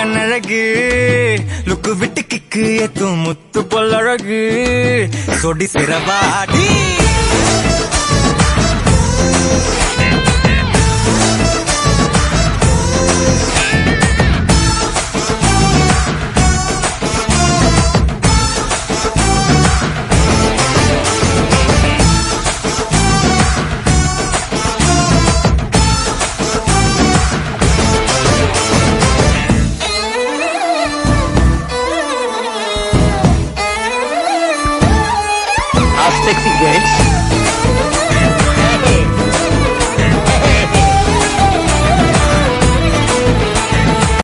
கண்ணழகு லுக்கு விட்டு கிக்கு ஏத்தும் முத்து பொல்லழகு சொடி சிறவாடி Sexy girls,